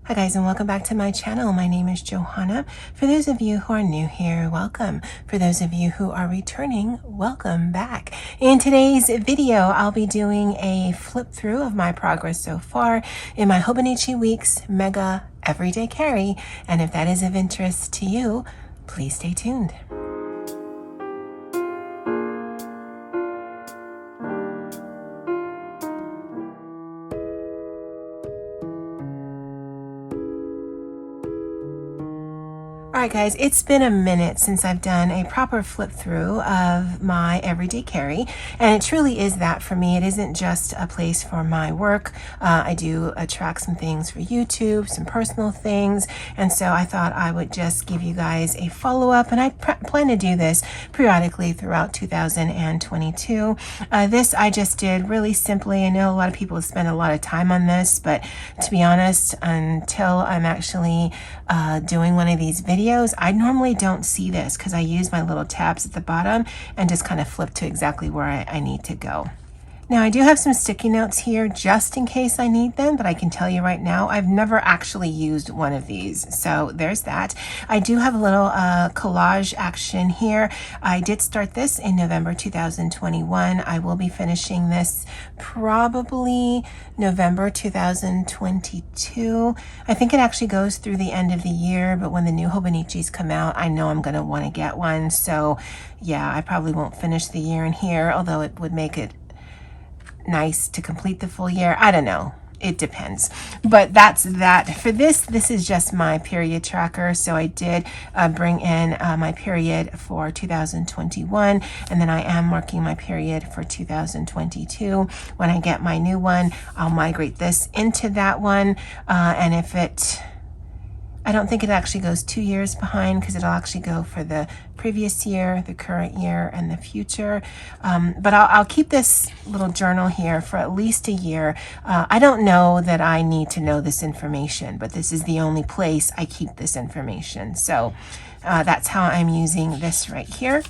Hi guys, and welcome back to my channel. My name is Johanna. For those of you who are new here, welcome. For those of you who are returning, welcome back. In today's video, I'll be doing a flip through of my progress so far in my Hobonichi Weeks Mega Everyday Carry. And if that is of interest to you, please stay tuned. Alright guys, it's been a minute since I've done a proper flip through of my everyday carry, and it truly is that for me. It isn't just a place for my work. I do track some things for YouTube, some personal things, and so I thought I would just give you guys a follow-up, and I plan to do this periodically throughout 2022. This I just did really simply. I know a lot of people spend a lot of time on this, but to be honest, until I'm actually doing one of these videos, I normally don't see this because I use my little tabs at the bottom and just kind of flip to exactly where I need to go. Now I do have some sticky notes here just in case I need them, but I can tell you right now, I've never actually used one of these. So there's that. I do have a little collage action here. I did start this in November 2021. I will be finishing this probably November 2022. I think it actually goes through the end of the year, but when the new Hobonichis come out, I know I'm going to want to get one. So yeah, I probably won't finish the year in here, although it would make it nice to complete the full year. I don't know. It depends. But that's that. For this is just my period tracker. So I did bring in my period for 2021, and then I am marking my period for 2022. When I get my new one, I'll migrate this into that one. And if I don't think it actually goes 2 years behind, because it'll actually go for the previous year, the current year, and the future. But I'll keep this little journal here for at least a year. I don't know that I need to know this information, but this is the only place I keep this information. So that's how I'm using this right here.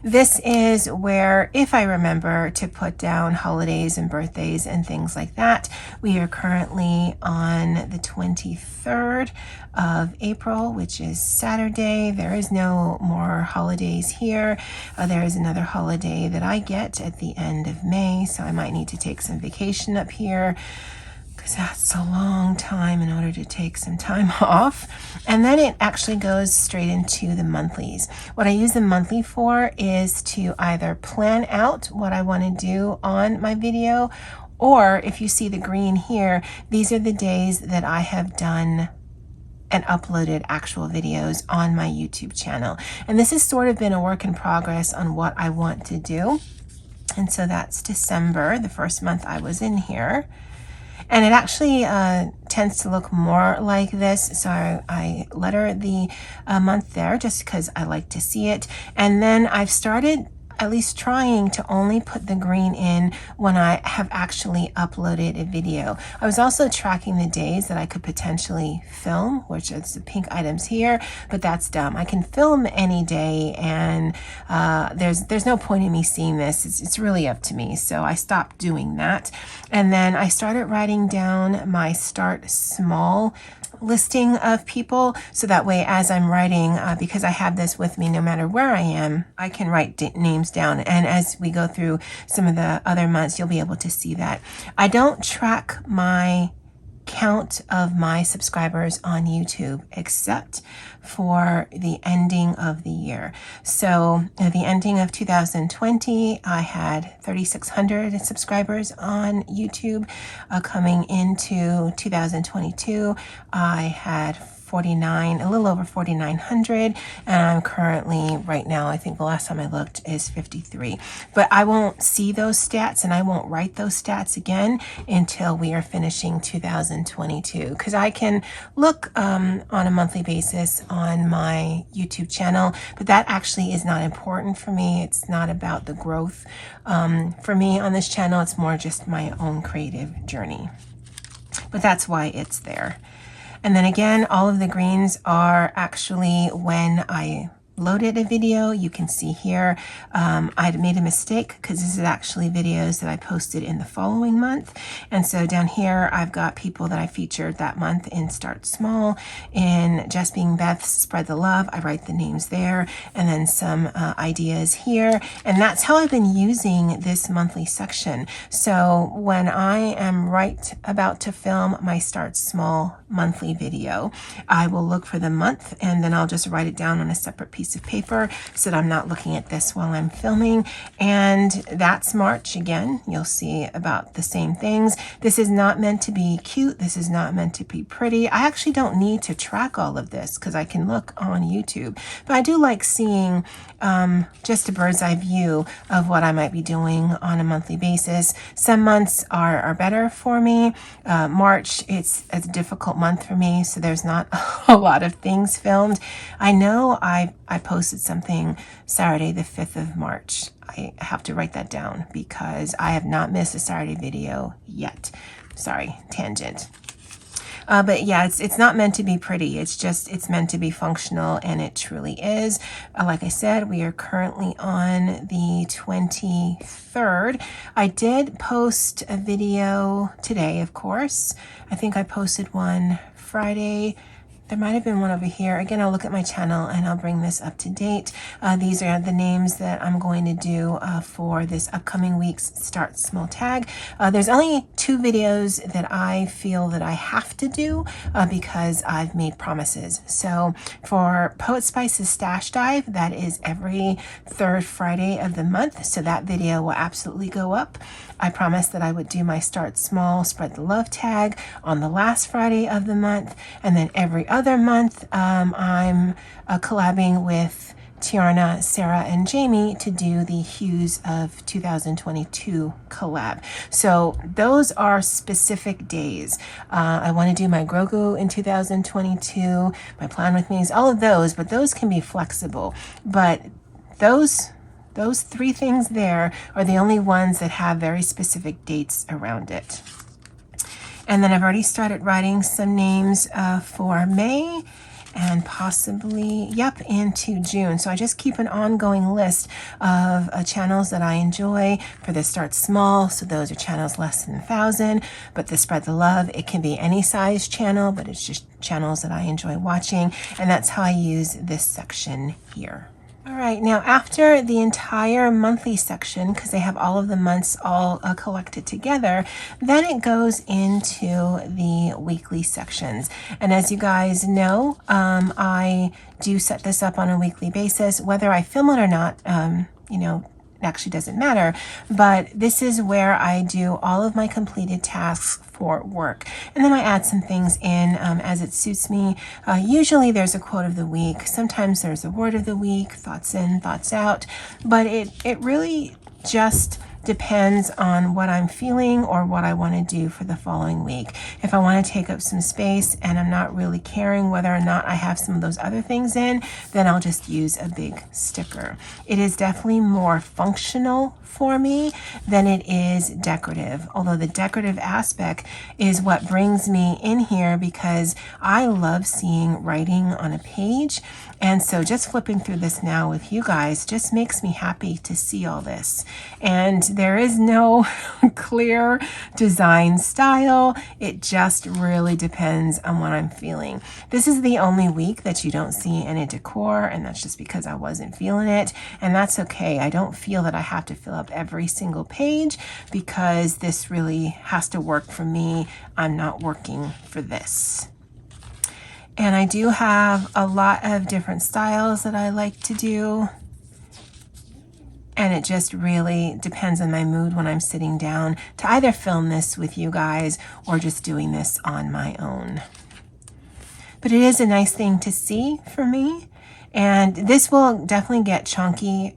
This is where, if I remember to put down holidays and birthdays and things like that. We are currently on the 23rd of April, which is Saturday. There is no more holidays here. There is another holiday that I get at the end of May, so I might need to take some vacation up here, because that's a long time in order to take some time off. And then it actually goes straight into the monthlies. What I use the monthly for is to either plan out what I want to do on my video, or if you see the green here, these are the days that I have done and uploaded actual videos on my YouTube channel. And this has sort of been a work in progress on what I want to do. And so that's December, the first month I was in here. And it actually tends to look more like this. So I letter the month there just because I like to see it. And then I've started at least trying to only put the green in when I have actually uploaded a video. I was also tracking the days that I could potentially film, which is the pink items here, but that's dumb. I can film any day, and there's no point in me seeing this. It's really up to me. So I stopped doing that. And then I started writing down my start small listing of people, so that way as I'm writing, because I have this with me no matter where I am, I can write names down, and as we go through some of the other months, you'll be able to see that. I don't track my count of my subscribers on YouTube except for the ending of the year. So at the ending of 2020, I had 3,600 subscribers on YouTube. Coming into 2022, I had a little over 4,900, and I'm currently right now, I think the last time I looked is 53. But I won't see those stats, and I won't write those stats again until we are finishing 2022, because I can look on a monthly basis on my YouTube channel, but that actually is not important for me. It's not about the growth for me on this channel. It's more just my own creative journey, but that's why it's there. And then again, all of the greens are actually when I loaded a video. You can see here I made a mistake because this is actually videos that I posted in the following month. And so down here I've got people that I featured that month in Start Small, in Just Being Beth's Spread the Love. I write the names there, and then some ideas here. And that's how I've been using this monthly section. So when I am right about to film my Start Small monthly video, I will look for the month and then I'll just write it down on a separate piece of paper so that I'm not looking at this while I'm filming. And that's March again. You'll see about the same things. This is not meant to be cute. This is not meant to be pretty. I actually don't need to track all of this because I can look on YouTube, but I do like seeing just a bird's eye view of what I might be doing on a monthly basis. Some months are better for me. March, it's a difficult month for me, so there's not a lot of things filmed. I know I posted something Saturday the 5th of March. I have to write that down because I have not missed a Saturday video yet. Sorry, tangent. But yeah, it's not meant to be pretty. It's meant to be functional, and it truly is. Like I said, we are currently on the 23rd. I did post a video today, of course. I think I posted one Friday. There might have been one over here. Again, I'll look at my channel and I'll bring this up to date. These are the names that I'm going to do for this upcoming week's Start Small tag. There's only 2 videos that I feel that I have to do because I've made promises. So for Poet Spice's Stash Dive, that is every 3rd Friday of the month. So that video will absolutely go up. I promised that I would do my Start Small, Spread the Love tag on the last Friday of the month. And then every other month, I'm collabing with Tiarna, Sarah, and Jamie to do the Hues of 2022 collab. So those are specific days. I want to do my Grogu in 2022, my Plan With Me's, all of those, but those can be flexible. But those 3 things there are the only ones that have very specific dates around it. And then I've already started writing some names for May and possibly, into June. So I just keep an ongoing list of channels that I enjoy. For the Start Small, so those are channels less than 1,000. But the Spread the Love, it can be any size channel, but it's just channels that I enjoy watching. And that's how I use this section here. All right, now after the entire monthly section, because they have all of the months all collected together, then it goes into the weekly sections. And as you guys know, I do set this up on a weekly basis. Whether I film it or not, it actually doesn't matter, but this is where I do all of my completed tasks for work. And then I add some things in as it suits me. Usually there's a quote of the week. Sometimes there's a word of the week, thoughts in, thoughts out, but it really just depends on what I'm feeling or what I want to do for the following week. If I want to take up some space and I'm not really caring whether or not I have some of those other things in, then I'll just use a big sticker. It is definitely more functional for me than it is decorative, although the decorative aspect is what brings me in here because I love seeing writing on a page. And so just flipping through this now with you guys just makes me happy to see all this. And there is no clear design style. It just really depends on what I'm feeling. This is the only week that you don't see any decor, and that's just because I wasn't feeling it. And that's okay. I don't feel that I have to fill up every single page because this really has to work for me. I'm not working for this. And I do have a lot of different styles that I like to do. And it just really depends on my mood when I'm sitting down to either film this with you guys or just doing this on my own. But it is a nice thing to see for me. And this will definitely get chunky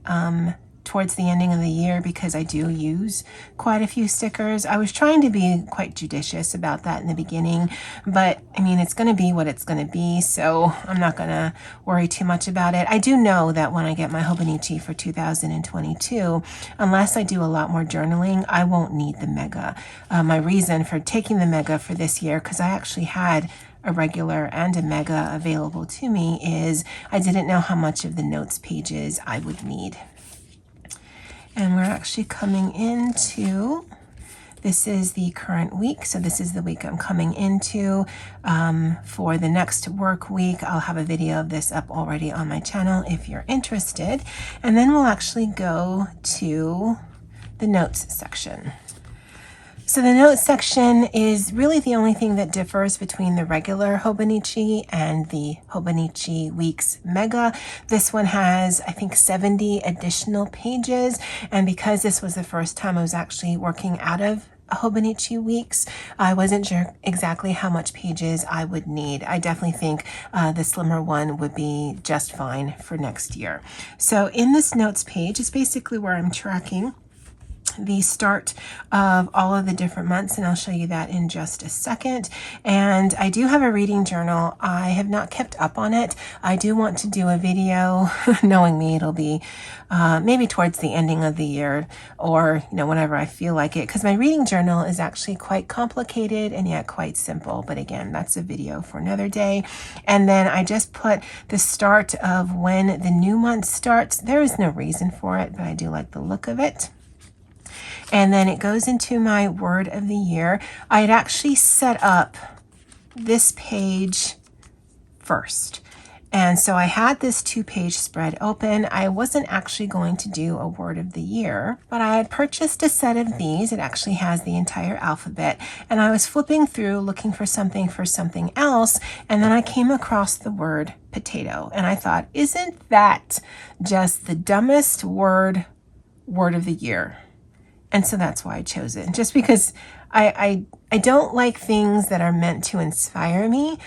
towards the ending of the year because I do use quite a few stickers. I was trying to be quite judicious about that in the beginning, but I mean, it's going to be what it's going to be, so I'm not going to worry too much about it. I do know that when I get my Hobonichi for 2022, unless I do a lot more journaling, I won't need the Mega. My reason for taking the Mega for this year, because I actually had a regular and a mega available to me is I didn't know how much of the notes pages I would need. And we're actually coming into, this is the current week, so this is the week I'm coming into. For the next work week, I'll have a video of this up already on my channel if you're interested. And then we'll actually go to the notes section. So the notes section is really the only thing that differs between the regular Hobonichi and the Hobonichi Weeks Mega. This one has, I think, 70 additional pages. And because this was the first time I was actually working out of Hobonichi Weeks, I wasn't sure exactly how much pages I would need. I definitely think the slimmer one would be just fine for next year. So in this notes page is basically where I'm tracking the start of all of the different months, and I'll show you that in just a second. And I do have a reading journal. I have not kept up on it. I do want to do a video. Knowing me, it'll be maybe towards the ending of the year, or whenever I feel like it, because my reading journal is actually quite complicated and yet quite simple. But again, that's a video for another day. And then I just put the start of when the new month starts. There is no reason for it, but I do like the look of it. And then it goes into my word of the year. I had actually set up this page first. And so I had this 2-page spread open. I wasn't actually going to do a word of the year, but I had purchased a set of these. It actually has the entire alphabet. And I was flipping through looking for something else. And then I came across the word potato. And I thought, isn't that just the dumbest word of the year? And so that's why I chose it. Just because I don't like things that are meant to inspire me.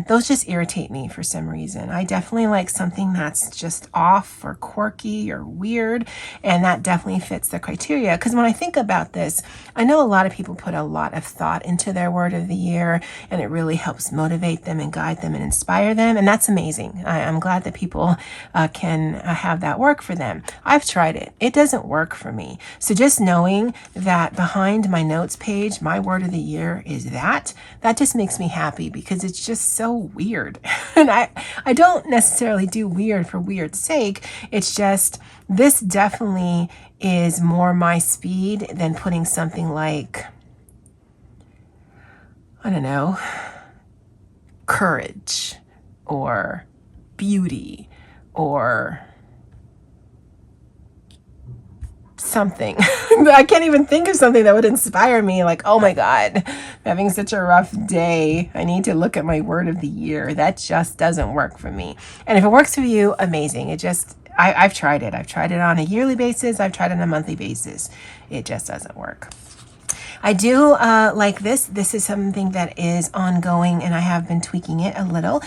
Those just irritate me for some reason. I definitely like something that's just off or quirky or weird, and that definitely fits the criteria. Because when I think about this, I know a lot of people put a lot of thought into their word of the year, and it really helps motivate them and guide them and inspire them, and that's amazing. I'm glad that people can have that work for them. I've tried it. It doesn't work for me. So just knowing that behind my notes page, my word of the year is that just makes me happy, because it's just so weird. And I don't necessarily do weird for weird's sake. It's just, this definitely is more my speed than putting something like, I don't know, courage or beauty or something. I can't even think of something that would inspire me, like, oh my God, I'm having such a rough day, I need to look at my word of the year. That just doesn't work for me. And if it works for you, amazing. It just, I've tried it. I've tried it on a yearly basis. I've tried it on a monthly basis. It just doesn't work. I do like this. This is something that is ongoing, and I have been tweaking it a little.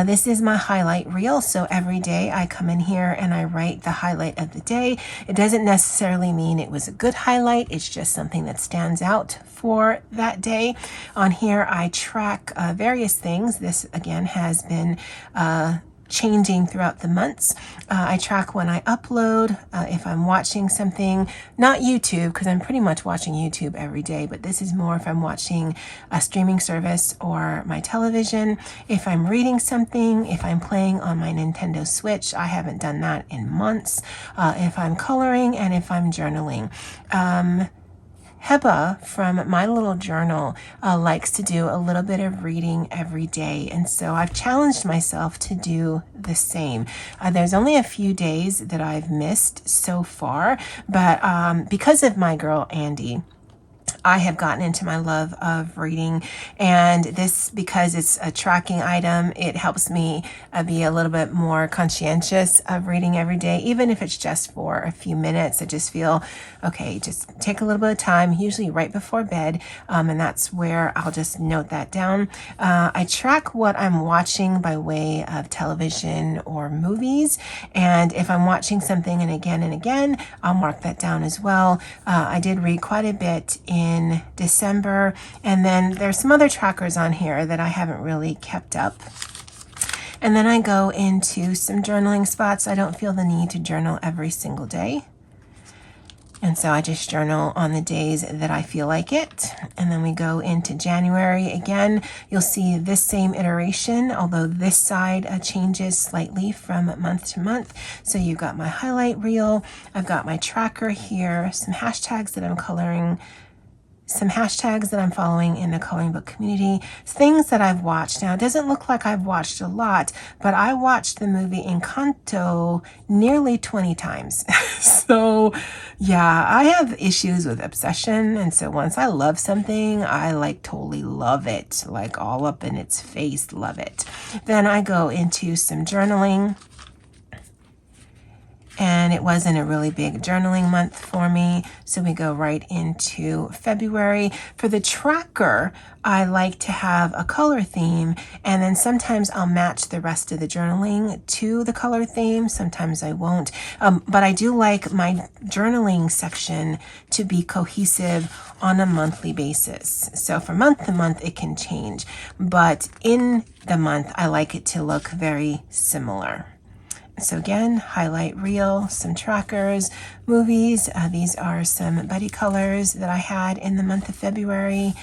This is my highlight reel. So every day I come in here and I write the highlight of the day. It doesn't necessarily mean it was a good highlight. It's just something that stands out for that day. On here, I track various things. This again has been changing throughout the months. I track when I upload, if I'm watching something, not YouTube, because I'm pretty much watching YouTube every day, but this is more if I'm watching a streaming service or my television, if I'm reading something, if I'm playing on my Nintendo Switch. I haven't done that in months. If I'm coloring, and if I'm journaling. Heba from My Little Journal likes to do a little bit of reading every day, and so I've challenged myself to do the same. There's only a few days that I've missed so far, but because of my girl Andy, I have gotten into my love of reading, and this, because it's a tracking item, it helps me be a little bit more conscientious of reading every day, even if it's just for a few minutes. I just feel, okay, just take a little bit of time, usually right before bed, and that's where I'll just note that down. I track what I'm watching by way of television or movies, and if I'm watching something and again, I'll mark that down as well. I did read quite a bit in December, and then there's some other trackers on here that I haven't really kept up. And then I go into some journaling spots. I don't feel the need to journal every single day. And so I just journal on the days that I feel like it. And then we go into January. Again, you'll see this same iteration, although this side changes slightly from month to month. So you've got my highlight reel. I've got my tracker here, some hashtags that I'm coloring, some hashtags that I'm following in the coloring book community, things that I've watched. Now, it doesn't look like I've watched a lot, but I watched the movie Encanto nearly 20 times. So yeah, I have issues with obsession. And so once I love something, I like totally love it, like all up in its face, love it. Then I go into some journaling. And it wasn't a really big journaling month for me, so we go right into February. For the tracker, I like to have a color theme, and then sometimes I'll match the rest of the journaling to the color theme. Sometimes I won't, but I do like my journaling section to be cohesive on a monthly basis. So from month to month, it can change, but in the month, I like it to look very similar. So again, highlight reel, some trackers, movies. These are some buddy colors that I had in the month of February.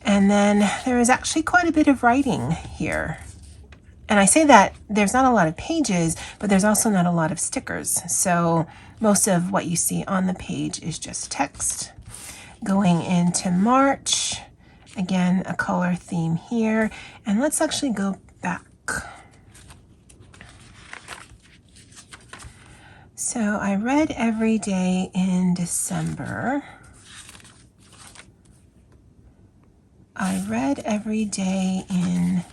And then there is actually quite a bit of writing here. And I say that there's not a lot of pages, but there's also not a lot of stickers. So most of what you see on the page is just text. Going into March, again, a color theme here. And let's actually go back. So I read every day in December. I read every day in,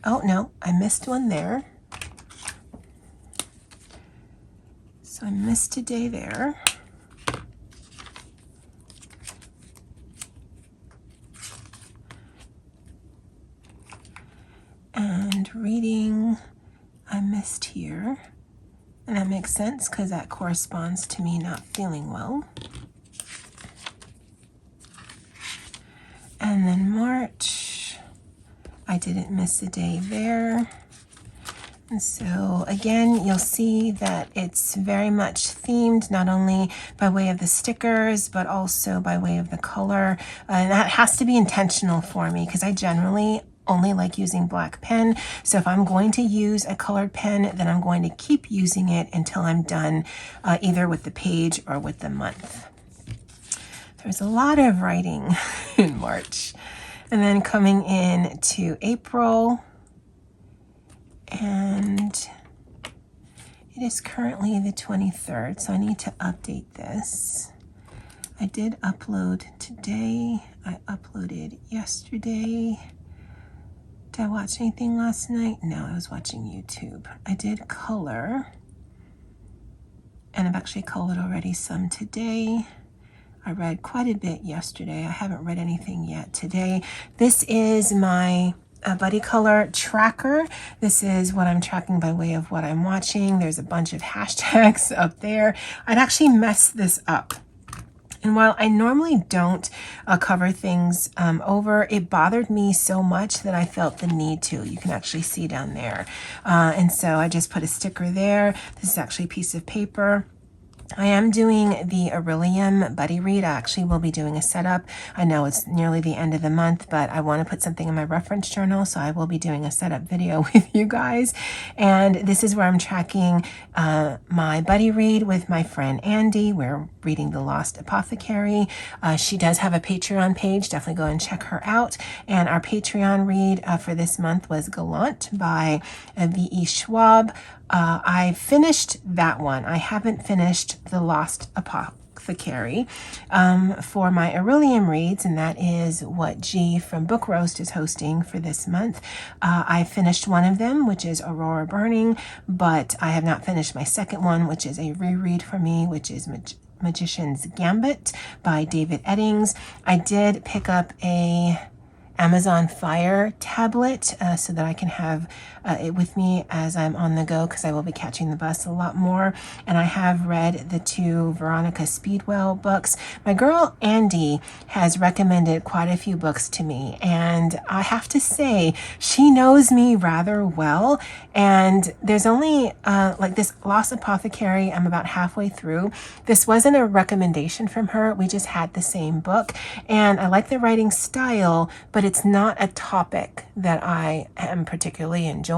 oh no, I missed one there. So I missed a day there. And reading, I missed here. And that makes sense because that corresponds to me not feeling well. And then March, I didn't miss a day there. And so again, you'll see that it's very much themed, not only by way of the stickers, but also by way of the color. And that has to be intentional for me because I generally only like using black pen. So if I'm going to use a colored pen, then I'm going to keep using it until I'm done either with the page or with the month. There's a lot of writing in March. And then coming in to April, and it is currently the 23rd, so I need to update this. I did upload today. I uploaded yesterday. Did I watch anything last night? No, I was watching YouTube. I did color, and I've actually colored already some today. I read quite a bit yesterday. I haven't read anything yet today. This is my buddy color tracker. This is what I'm tracking by way of what I'm watching. There's a bunch of hashtags up there. I'd actually messed this up. And while I normally don't cover things over, it bothered me so much that I felt the need to. You can actually see down there. And so I just put a sticker there. This is actually a piece of paper. I am doing the Beryllium Buddy Read. I actually will be doing a setup. I know it's nearly the end of the month, but I want to put something in my reference journal, so I will be doing a setup video with you guys. And this is where I'm tracking my buddy read with my friend Andy. We're reading The Lost Apothecary. She does have a Patreon page. Definitely go and check her out. And our Patreon read for this month was Gallant by V.E. Schwab. I finished that one. I haven't finished The Lost Apothecary for my Beryllium reads, and that is what G from Book Roast is hosting for this month. I finished one of them, which is Aurora Burning, but I have not finished my second one, which is a reread for me, which is Magician's Gambit by David Eddings. I did pick up a Amazon Fire tablet so that I can have it with me as I'm on the go, because I will be catching the bus a lot more. And I have read the 2 Veronica Speedwell books. My girl Andy has recommended quite a few books to me, and I have to say she knows me rather well. And there's only like this Lost Apothecary, I'm about halfway through. This wasn't a recommendation from her, we just had the same book, and I like the writing style, but it's not a topic that I am particularly enjoying.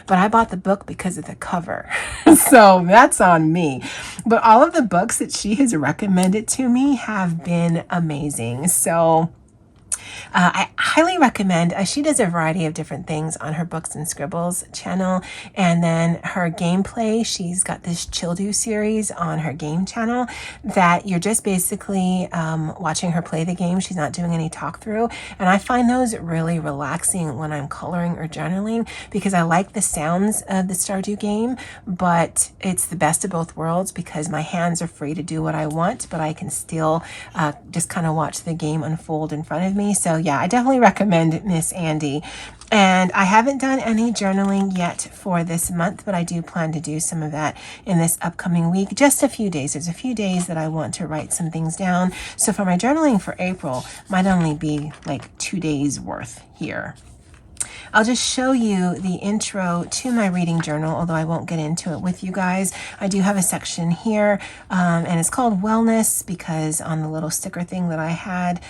But I bought the book because of the cover. So that's on me. But all of the books that she has recommended to me have been amazing. So I highly recommend, she does a variety of different things on her Books and Scribbles channel, and then her gameplay, she's got this Chill Do series on her game channel that you're just basically watching her play the game. She's not doing any talk through, and I find those really relaxing when I'm coloring or journaling, because I like the sounds of the Stardew game, but it's the best of both worlds because my hands are free to do what I want, but I can still just kind of watch the game unfold in front of me. So yeah, I definitely recommend Miss Andy. And I haven't done any journaling yet for this month, but I do plan to do some of that in this upcoming week. Just a few days. There's a few days that I want to write some things down. So for my journaling for April, might only be like 2 days worth here. I'll just show you the intro to my reading journal, although I won't get into it with you guys. I do have a section here, and it's called Wellness because on the little sticker thing that I had,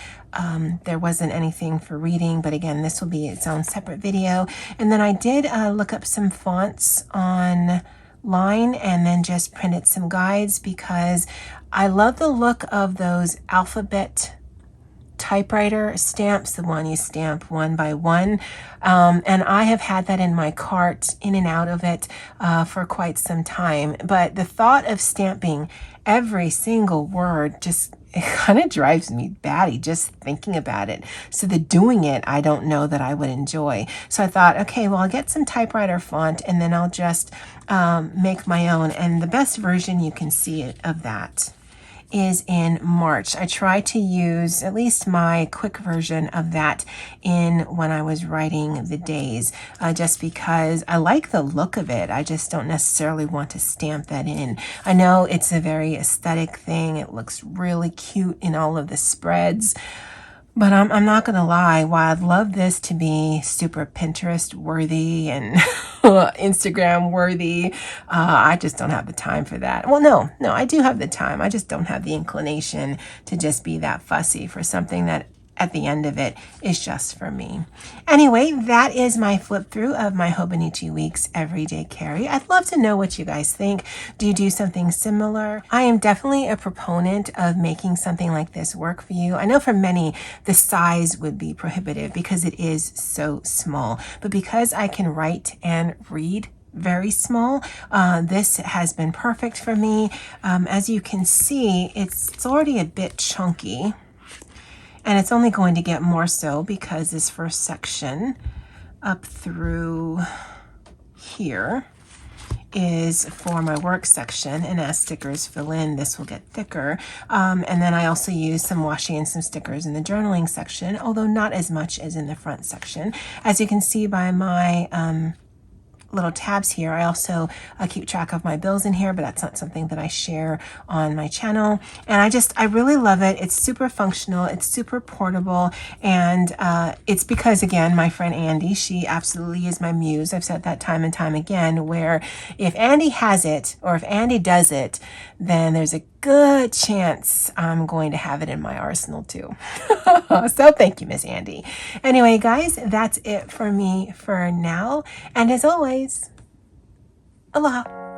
there wasn't anything for reading, but again, this will be its own separate video. And then I did look up some fonts online and then just printed some guides because I love the look of those alphabet typewriter stamps, the one you stamp one by one, and I have had that in my cart, in and out of it for quite some time. But the thought of stamping every single word just, it kind of drives me batty just thinking about it. So the doing it, I don't know that I would enjoy. So I thought, okay, well, I'll get some typewriter font and then I'll just make my own. And the best version you can see of that is in March. I tried to use at least my quick version of that in when I was writing the days, just because I like the look of it. I just don't necessarily want to stamp that in. I know it's a very aesthetic thing. It looks really cute in all of the spreads. But I'm not going to lie, while I'd love this to be super Pinterest worthy and Instagram worthy, I just don't have the time for that. Well, no, I do have the time. I just don't have the inclination to just be that fussy for something that at the end of it is just for me. Anyway, that is my flip through of my Hobonichi Weeks Everyday Carry. I'd love to know what you guys think. Do you do something similar? I am definitely a proponent of making something like this work for you. I know for many, the size would be prohibitive because it is so small, but because I can write and read very small, this has been perfect for me. As you can see, it's already a bit chunky. And it's only going to get more so because this first section up through here is for my work section, and as stickers fill in, this will get thicker. And then I also use some washi and some stickers in the journaling section, although not as much as in the front section. As you can see by my little tabs here, I also keep track of my bills in here, but that's not something that I share on my channel. And I really love it. It's super functional, it's super portable, and it's because, again, my friend Andy, she absolutely is my muse. I've said that time and time again, where if Andy has it, or if Andy does it, then there's a good chance I'm going to have it in my arsenal too. So thank you, Miss Andy. Anyway, guys, that's it for me for now. And as always, aloha.